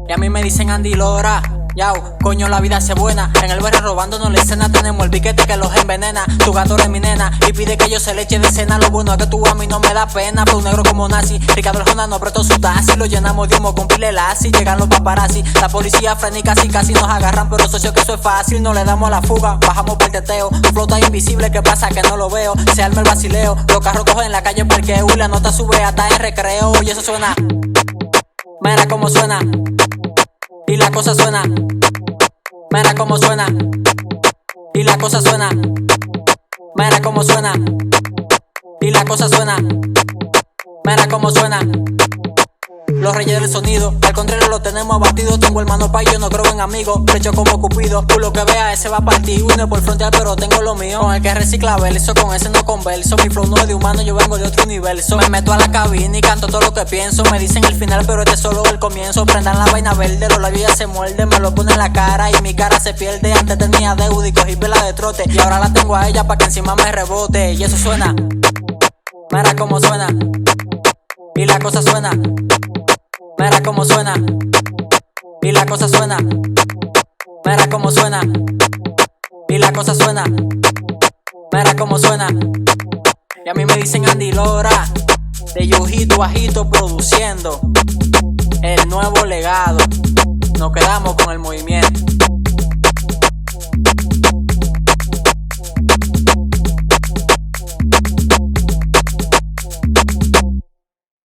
Y a mí me dicen Andy Lora. Yao, coño, la vida se buena. En el barrio robando no le dicen nada. Tenemos el piquete que los envenena. Tu gato eres mi nena y pide que yo se le eche de cena. Lo bueno es que tú a mí no me da pena. Pero un negro como nazi, Ricardo Arjona no apretó su taxi. Lo llenamos de humo con pile lazi. Llegan los paparazzi, la policía frena y casi nos agarran. Pero socio que eso es fácil, no le damos a la fuga. Bajamos por el teteo, flota invisible. ¿Qué pasa? Que no lo veo, se arma el vacileo. Los carros cogen en la calle parqueo y la nota sube hasta en recreo. Y eso suena, mira cómo suena. Y la cosa suena, mira cómo suena. Y la cosa suena, mira cómo suena. Y la cosa suena, mira cómo suena. Los reyes del sonido, al contrario lo tenemos abatido. Tengo hermano pa' y yo no creo en amigos. Flecho como Cupido, tú lo que veas ese va a partir. Uno por frontear pero tengo lo mío. Con el que recicla verso, con ese no converso. Mi flow no es de humano, yo vengo de otro universo. Me meto a la cabina y canto todo lo que pienso. Me dicen el final pero este es solo el comienzo. Prendan la vaina verde, los labios ya se muerden. Me lo ponen en la cara y mi cara se pierde. Antes tenía deuda y cogí pela de trote. Y ahora la tengo a ella pa' que encima me rebote. Y eso suena, mira cómo suena. Y la cosa suena, mira cómo suena. Y la cosa suena, mira cómo suena. Y la cosa suena, mira cómo suena. Y a mí me dicen Andy Lora, de Yujito Ajito produciendo el nuevo legado. Nos quedamos con el movimiento.